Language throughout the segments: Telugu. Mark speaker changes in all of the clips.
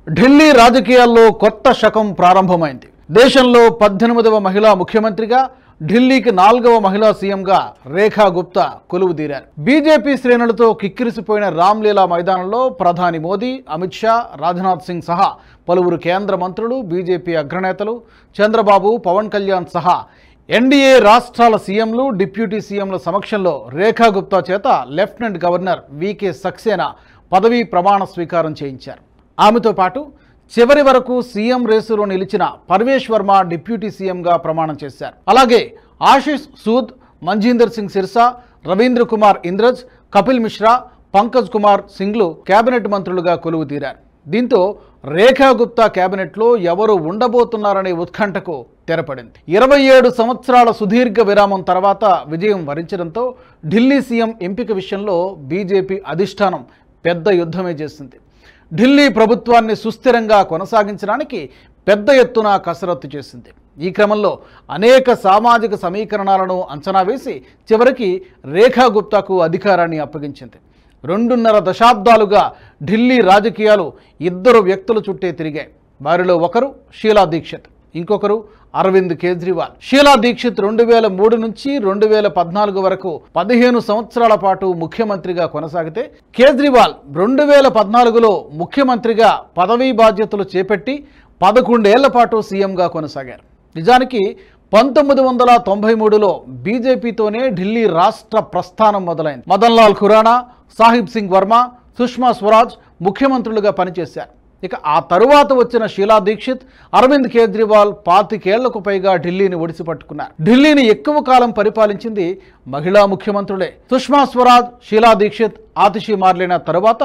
Speaker 1: ఢిల్లీ రాజకీయాల్లో కొత్త శకం ప్రారంభమైంది. దేశంలో 18వ మహిళా ముఖ్యమంత్రిగా, ఢిల్లీకి 4వ మహిళా సీఎంగా రేఖా గుప్తా కొలువుదీరారు. బీజేపీ శ్రేణులతో కిక్కిరిసిపోయిన రామ్లీలా మైదానంలో ప్రధాని మోదీ, అమిత్ షా, రాజ్నాథ్ సింగ్ సహా పలువురు కేంద్ర మంత్రులు, బీజేపీ అగ్రనేతలు, చంద్రబాబు, పవన్ కళ్యాణ్ సహా ఎన్డీఏ రాష్ట్రాల సీఎంలు, డిప్యూటీ సీఎంల సమక్షంలో రేఖా గుప్తా చేత లెఫ్టినెంట్ గవర్నర్ వీకే సక్సేనా పదవీ ప్రమాణ స్వీకారం చేయించారు. ఆమెతో పాటు చివరి వరకు సీఎం రేసులో నిలిచిన పర్వేష్ వర్మ డిప్యూటీ సీఎంగా ప్రమాణం చేశారు. అలాగే ఆశిష్ సూద్, మంజీందర్ సింగ్ సిర్సా, రవీంద్ర కుమార్ ఇంద్రజ్, కపిల్ మిశ్రా, పంకజ్ కుమార్ సింగ్లు కేబినెట్ మంత్రులుగా కొలువుదీరారు. దీంతో రేఖా గుప్తా కేబినెట్లో ఎవరు ఉండబోతున్నారనే ఉత్కంఠకు తెరపడింది. 27 సంవత్సరాల సుదీర్ఘ విరామం తర్వాత విజయం వరించడంతో ఢిల్లీ సీఎం ఎంపిక విషయంలో బీజేపీ అధిష్టానం పెద్ద యుద్ధమే చేసింది. ఢిల్లీ ప్రభుత్వాన్ని సుస్థిరంగా కొనసాగించడానికి పెద్ద ఎత్తున కసరత్తు చేసింది. ఈ క్రమంలో అనేక సామాజిక సమీకరణాలను అంచనా వేసి చివరికి రేఖా గుప్తాకు అధికారాన్ని అప్పగించింది. 2.5 దశాబ్దాలుగా ఢిల్లీ రాజకీయాలు 2 వ్యక్తుల చుట్టే తిరిగాయి. వారిలో ఒకరు షీలా దీక్షిత్, ఇంకొకరు అరవింద్ కేజ్రీవాల్. షీలా దీక్షిత్ 2003 నుంచి 2014 వరకు 15 సంవత్సరాల పాటు ముఖ్యమంత్రిగా కొనసాగితే, కేజ్రీవాల్ 2014లో ముఖ్యమంత్రిగా పదవీ బాధ్యతలు చేపట్టి 11 ఏళ్ల పాటు సీఎంగా కొనసాగారు. నిజానికి 1993లో బీజేపీతోనే ఢిల్లీ రాష్ట్ర ప్రస్థానం మొదలైంది. మదన్ లాల్ ఖురానా, సాహిబ్ సింగ్ వర్మ, సుష్మా స్వరాజ్ ముఖ్యమంత్రులుగా పనిచేశారు. ఇక ఆ తరువాత వచ్చిన షీలా దీక్షిత్, అరవింద్ కేజ్రీవాల్ 25 ఏళ్లకు పైగా ఢిల్లీని ఒడిసిపట్టుకున్నారు. ఢిల్లీని ఎక్కువ కాలం పరిపాలించింది మహిళా ముఖ్యమంత్రులే. సుష్మా స్వరాజ్, షీలా దీక్షిత్ ఆతిషి మార్లేన తరువాత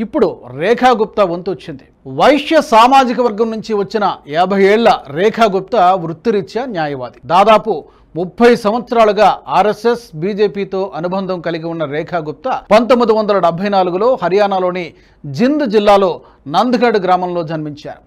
Speaker 1: ఇప్పుడు రేఖా గుప్తా వంతు వచ్చింది. వైశ్య సామాజిక వర్గం నుంచి వచ్చిన 50 ఏళ్ల రేఖా గుప్తా వృత్తిరీత్యా న్యాయవాది. దాదాపు 30 సంవత్సరాలుగా ఆర్ఎస్ఎస్, బీజేపీతో అనుబంధం కలిగి ఉన్న రేఖా గుప్తా 1974లో హర్యానాలోని జింద్ జిల్లాలో నంద్గఢ్ గ్రామంలో జన్మించారు.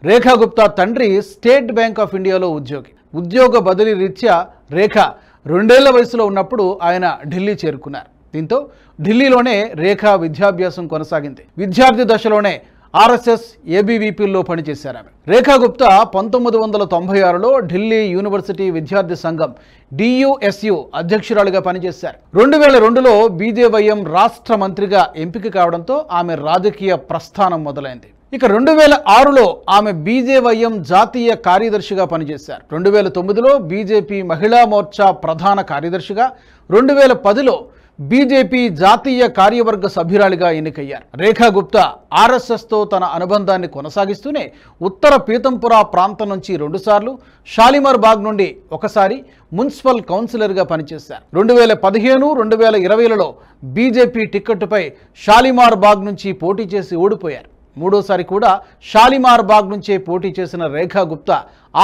Speaker 1: రేఖా గుప్తా తండ్రి స్టేట్ బ్యాంక్ ఆఫ్ ఇండియాలో ఉద్యోగి. ఉద్యోగ బదిలీ రీత్యా రేఖా 2 ఏళ్ల వయసులో ఉన్నప్పుడు ఆయన ఢిల్లీ చేరుకున్నారు. దీంతో ఢిల్లీలోనే రేఖా విద్యాభ్యాసం కొనసాగింది. విద్యార్థి దశలోనే ఆర్ఎస్ఎస్, ఏబీవీపీల్లో పనిచేశారు. ఆమె రేఖా గుప్తా 1996లో ఢిల్లీ యూనివర్సిటీ విద్యార్థి సంఘం డియుఎస్యు అధ్యక్షురాలిగా పనిచేశారు. 2002లో బీజేవైఎం రాష్ట్ర మంత్రిగా ఎంపిక కావడంతో ఆమె రాజకీయ ప్రస్థానం మొదలైంది. ఇక 2006లో ఆమె బీజేవైఎం జాతీయ కార్యదర్శిగా పనిచేశారు. 2009లో బీజేపీ మహిళా మోర్చా ప్రధాన కార్యదర్శిగా, 2010లో బీజేపీ జాతీయ కార్యవర్గ సభ్యురాలిగా ఎన్నికయ్యారు. రేఖా గుప్తా ఆర్ఎస్ఎస్తో తన అనుబంధాన్ని కొనసాగిస్తూనే ఉత్తర పీతంపురా ప్రాంతం నుంచి 2 సార్లు, షాలిమార్ బాగ్ నుండి 1 సారి మున్సిపల్ కౌన్సిలర్గా పనిచేశారు. 2015, 2020లలో బీజేపీ టిక్కెట్టుపై షాలిమార్ బాగ్ నుంచి పోటీ చేసి ఓడిపోయారు. 3వ సారి కూడా షాలిమార్ బాగ్ నుంచే పోటీ చేసిన రేఖా గుప్తా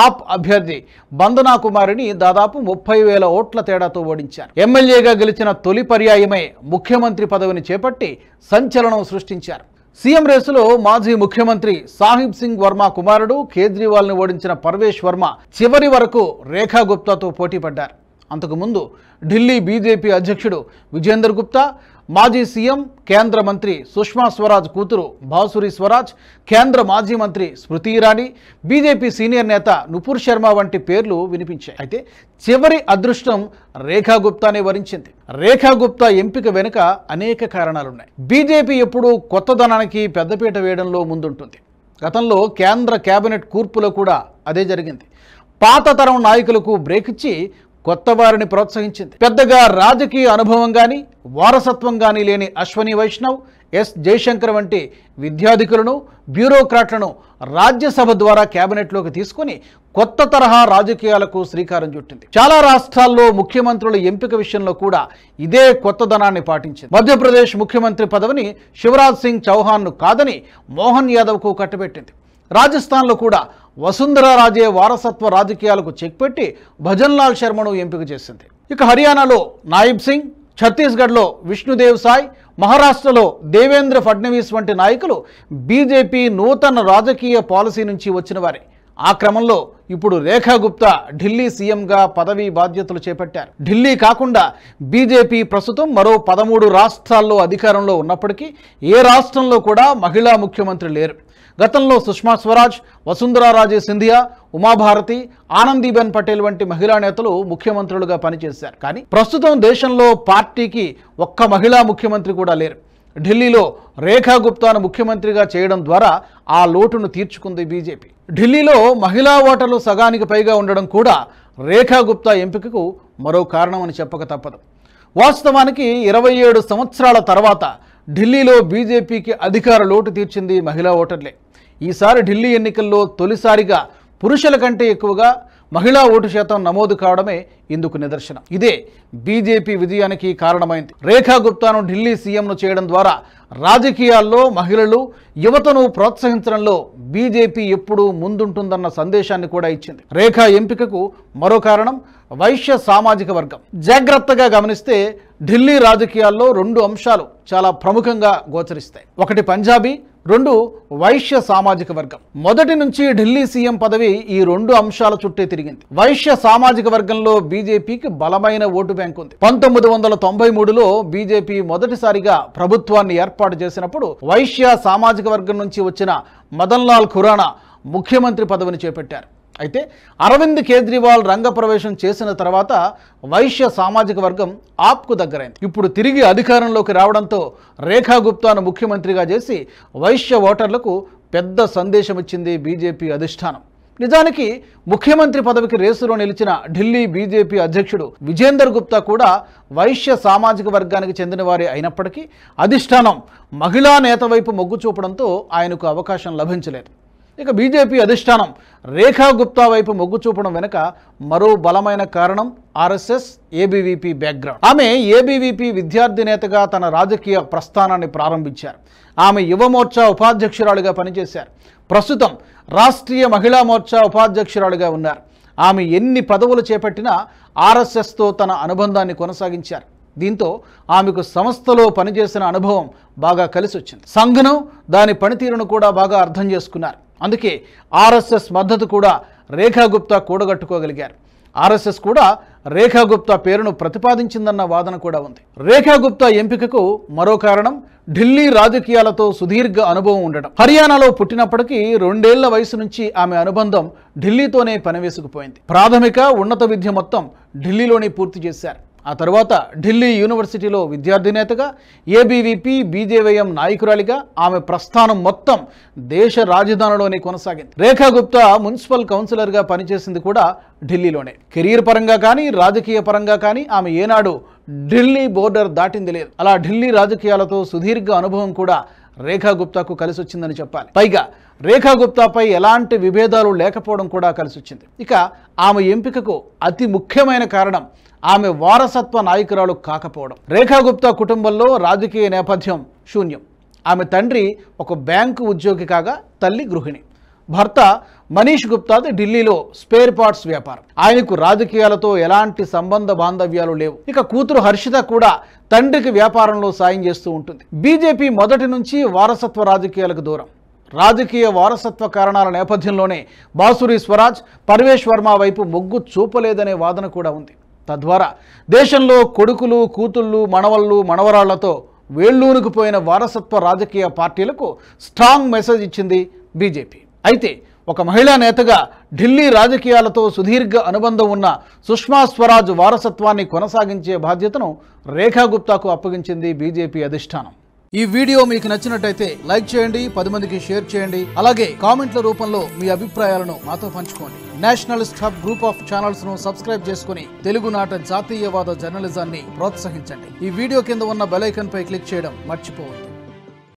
Speaker 1: ఆప్ అభ్యర్థి బందనా కుమారిని దాదాపు 30,000 ఓట్ల తేడాతో ఓడించారు. ఎమ్మెల్యేగా గెలిచిన తొలి పర్యాయమే ముఖ్యమంత్రి పదవిని చేపట్టి సంచలనం సృష్టించారు. సీఎం రేసులో మాజీ ముఖ్యమంత్రి సాహిబ్ సింగ్ వర్మ కుమారుడు కేజ్రీవాల్ని ఓడించిన పర్వేష్ వర్మ చివరి వరకు రేఖా గుప్తాతో పోటీ పడ్డారు. అంతకుముందు ఢిల్లీ బీజేపీ అధ్యక్షుడు విజేందర్ గుప్తా, మాజీ సీఎం, కేంద్ర మంత్రి సుష్మా స్వరాజ్ కూతురు బాసురి స్వరాజ్, కేంద్ర మాజీ మంత్రి స్మృతి ఇరానీ, బీజేపీ సీనియర్ నేత నుపూర్ శర్మ వంటి పేర్లు వినిపించాయి. అయితే చివరి అదృష్టం రేఖా గుప్తానే వరించింది. రేఖా గుప్తా ఎంపిక వెనుక అనేక కారణాలున్నాయి. బీజేపీ ఎప్పుడూ కొత్తదనానికి పెద్దపీట వేయడంలో ముందుంటుంది. గతంలో కేంద్ర కేబినెట్ కూర్పులో కూడా అదే జరిగింది. పాత తరం నాయకులకు బ్రేక్ ఇచ్చి కొత్త వారిని ప్రోత్సహించింది. పెద్దగా రాజకీయ అనుభవం కానీ, వారసత్వం కానీ లేని అశ్వని వైష్ణవ్, ఎస్ జయశంకర్ వంటి విద్యాధికులను, బ్యూరోక్రాట్లను రాజ్యసభ ద్వారా కేబినెట్లోకి తీసుకుని కొత్త తరహా రాజకీయాలకు శ్రీకారం చుట్టింది. చాలా రాష్ట్రాల్లో ముఖ్యమంత్రుల ఎంపిక విషయంలో కూడా ఇదే కొత్తదనాన్ని పాటించింది. మధ్యప్రదేశ్ ముఖ్యమంత్రి పదవిని శివరాజ్ సింగ్ చౌహాన్ను కాదని మోహన్ యాదవ్కు కట్టబెట్టింది. రాజస్థాన్లో కూడా వసుంధరా రాజే వారసత్వ రాజకీయాలకు చెక్ పెట్టి భజన్ లాల్ శర్మను ఎంపిక చేసింది. ఇక హర్యానాలో నాయిబ్ సింగ్, ఛత్తీస్గఢ్లో విష్ణుదేవ్ సాయ్, మహారాష్ట్రలో దేవేంద్ర ఫడ్నవీస్ వంటి నాయకులు బీజేపీ నూతన రాజకీయ పాలసీ నుంచి వచ్చిన వారే. ఆ క్రమంలో ఇప్పుడు రేఖా గుప్తా ఢిల్లీ సీఎంగా పదవీ బాధ్యతలు చేపట్టారు. ఢిల్లీ కాకుండా బీజేపీ ప్రస్తుతం మరో 13 రాష్ట్రాల్లో అధికారంలో ఉన్నప్పటికీ ఏ రాష్ట్రంలో కూడా మహిళా ముఖ్యమంత్రి లేరు. గతంలో సుష్మా స్వరాజ్, వసుంధరా రాజే సింధియా, ఉమాభారతి, ఆనందీబెన్ పటేల్ వంటి మహిళా నేతలు ముఖ్యమంత్రులుగా పనిచేశారు. కానీ ప్రస్తుతం దేశంలో పార్టీకి ఒక్క మహిళా ముఖ్యమంత్రి కూడా లేరు. ఢిల్లీలో రేఖా గుప్తాను ముఖ్యమంత్రిగా చేయడం ద్వారా ఆ లోటును తీర్చుకుంది బీజేపీ. ఢిల్లీలో మహిళా ఓటర్లు సగానికి పైగా ఉండడం కూడా రేఖా గుప్తా ఎంపికకు మరో కారణమని చెప్పక తప్పదు. వాస్తవానికి 27 సంవత్సరాల తర్వాత ఢిల్లీలో బీజేపీకి అధికార లోటు తీర్చింది మహిళా ఓటర్లే. ఈసారి ఢిల్లీ ఎన్నికల్లో తొలిసారిగా పురుషుల కంటే ఎక్కువగా మహిళా ఓటు శాతం నమోదు కావడమే ఇందుకు నిదర్శనం. ఇదే బీజేపీ విజయానికి కారణమైంది. రేఖా గుప్తాను ఢిల్లీ సీఎంను చేయడం ద్వారా రాజకీయాల్లో మహిళలు, యువతను ప్రోత్సహించడంలో బీజేపీ ఎప్పుడూ ముందుంటుందన్న సందేశాన్ని కూడా ఇచ్చింది. రేఖా ఎంపికకు మరో కారణం వైశ్య సామాజిక వర్గం. జాగ్రత్తగా గమనిస్తే ఢిల్లీ రాజకీయాల్లో 2 అంశాలు చాలా ప్రముఖంగా గోచరిస్తాయి. ఒకటి పంజాబీ, 2 వైశ్య సామాజిక వర్గం. మొదటి నుంచి ఢిల్లీ సీఎం పదవి ఈ 2 అంశాల చుట్టే తిరిగింది. వైశ్య సామాజిక వర్గంలో బీజేపీకి బలమైన ఓటు బ్యాంక్ ఉంది. 1993లో బీజేపీ మొదటిసారిగా ప్రభుత్వాన్ని ఏర్పాటు చేసినప్పుడు వైశ్య సామాజిక వర్గం నుంచి వచ్చిన మదన్ లాల్ ఖురానా ముఖ్యమంత్రి పదవిని చేపట్టారు. అయితే అరవింద్ కేజ్రీవాల్ రంగప్రవేశం చేసిన తర్వాత వైశ్య సామాజిక వర్గం ఆప్కు దగ్గరైంది. ఇప్పుడు తిరిగి అధికారంలోకి రావడంతో రేఖా గుప్తాను ముఖ్యమంత్రిగా చేసి వైశ్య ఓటర్లకు పెద్ద సందేశం ఇచ్చింది బీజేపీ అధిష్టానం. నిజానికి ముఖ్యమంత్రి పదవికి రేసులో నిలిచిన ఢిల్లీ బీజేపీ అధ్యక్షుడు విజేందర్ గుప్తా కూడా వైశ్య సామాజిక వర్గానికి చెందిన వారే అయినప్పటికీ అధిష్టానం మహిళా నేత వైపు మొగ్గు చూపడంతో ఆయనకు అవకాశం లభించలేదు. ఇక బీజేపీ అధిష్టానం రేఖా గుప్తా వైపు మొగ్గు చూపడం వెనుక మరో బలమైన కారణం ఆర్ఎస్ఎస్ ఏబీవీపీ బ్యాక్గ్రౌండ్. ఆమె ఏబీవీపీ విద్యార్థి నేతగా తన రాజకీయ ప్రస్థానాన్ని ప్రారంభించారు. ఆమె యువ మోర్చా ఉపాధ్యక్షురాలుగా పనిచేశారు. ప్రస్తుతం రాష్ట్రీయ మహిళా మోర్చా ఉపాధ్యక్షురాలుగా ఉన్నారు. ఆమె ఎన్ని పదవులు చేపట్టినా ఆర్ఎస్ఎస్తో తన అనుబంధాన్ని కొనసాగించారు. దీంతో ఆమెకు సంస్థలో పనిచేసిన అనుభవం బాగా కలిసి వచ్చింది. సంఘం దాని పనితీరును కూడా బాగా అర్థం చేసుకున్నారు. అందుకే ఆర్ఎస్ఎస్ మద్దతు కూడా రేఖా గుప్తా కూడగట్టుకోగలిగారు. ఆర్ఎస్ఎస్ కూడా రేఖా గుప్తా పేరును ప్రతిపాదించిందన్న వాదన కూడా ఉంది. రేఖా గుప్తా ఎంపికకు మరో కారణం ఢిల్లీ రాజకీయాలతో సుదీర్ఘ అనుభవం ఉండడం. హర్యానాలో పుట్టినప్పటికీ 2 ఏళ్ల వయసు నుంచి ఆమె అనుబంధం ఢిల్లీతోనే పనివేసుకుపోయింది. ప్రాథమిక, ఉన్నత విద్య మొత్తం ఢిల్లీలోనే పూర్తి చేశారు. ఆ తర్వాత ఢిల్లీ యూనివర్సిటీలో విద్యార్థి నేతగా, ఏబీవీపీ బీజేవైఎం నాయకురాలిగా ఆమె ప్రస్థానం మొత్తం దేశ రాజధానిలోనే కొనసాగింది. రేఖా గుప్తా మున్సిపల్ కౌన్సిలర్గా పనిచేసింది కూడా ఢిల్లీలోనే. కెరీర్ పరంగా కానీ, రాజకీయ పరంగా కానీ ఆమె ఏనాడు ఢిల్లీ బోర్డర్ దాటింది లేదు. అలా ఢిల్లీ రాజకీయాలతో సుదీర్ఘ అనుభవం కూడా రేఖా గుప్తాకు కలిసి వచ్చిందని చెప్పాలి. పైగా రేఖా గుప్తాపై ఎలాంటి విభేదాలు లేకపోవడం కూడా కలిసి వచ్చింది. ఇక ఆమె ఎంపికకు అతి ముఖ్యమైన కారణం ఆమె వారసత్వ నాయకురాలు కాకపోవడం. రేఖా గుప్తా కుటుంబంలో రాజకీయ నేపథ్యం శూన్యం. ఆమె తండ్రి ఒక బ్యాంకు ఉద్యోగి కాగా తల్లి గృహిణి. భర్త మనీష్ గుప్తాది ఢిల్లీలో స్పేర్ పార్ట్స్ వ్యాపారం. ఆయనకు రాజకీయాలతో ఎలాంటి సంబంధ బాంధవ్యాలు లేవు. ఇక కూతురు హర్షిత కూడా తండ్రికి వ్యాపారంలో సాయం చేస్తూ ఉంటుంది. బీజేపీ మొదటి నుంచి వారసత్వ రాజకీయాలకు దూరం. రాజకీయ వారసత్వ కారణాల నేపథ్యంలోనే బాసురి స్వరాజ్, పర్వేష్ వర్మ వైపు మొగ్గు చూపలేదనే వాదన కూడా ఉంది. తద్వారా దేశంలో కొడుకులు, కూతుళ్ళు, మనవళ్ళు, మనవరాళ్లతో వేళ్ళూనుకుపోయిన వారసత్వ రాజకీయ పార్టీలకు స్ట్రాంగ్ మెసేజ్ ఇచ్చింది బీజేపీ. అయితే ఒక మహిళా నేతగా ఢిల్లీ రాజకీయాలతో సుదీర్ఘ అనుబంధం ఉన్న సుష్మా స్వరాజ్ వారసత్వాన్ని కొనసాగించే బాధ్యతను రేఖా గుప్తాకు అప్పగించింది బీజేపీ అధిష్టానం. ఈ వీడియో మీకు నచ్చినట్టయితే లైక్ చేయండి, 10 మందికి షేర్ చేయండి. అలాగే కామెంట్ల రూపంలో మీ అభిప్రాయాలను మాతో పంచుకోండి. Nationalist hub group of channels ను సబ్స్క్రైబ్ చేసుకుని తెలుగునాట జాతీయవాద జర్నలిజాన్ని ప్రోత్సహించండి. ఈ వీడియో కింద ఉన్న బెల్ ఐకాన్ పై క్లిక్ చేయడం మర్చిపోవద్దు.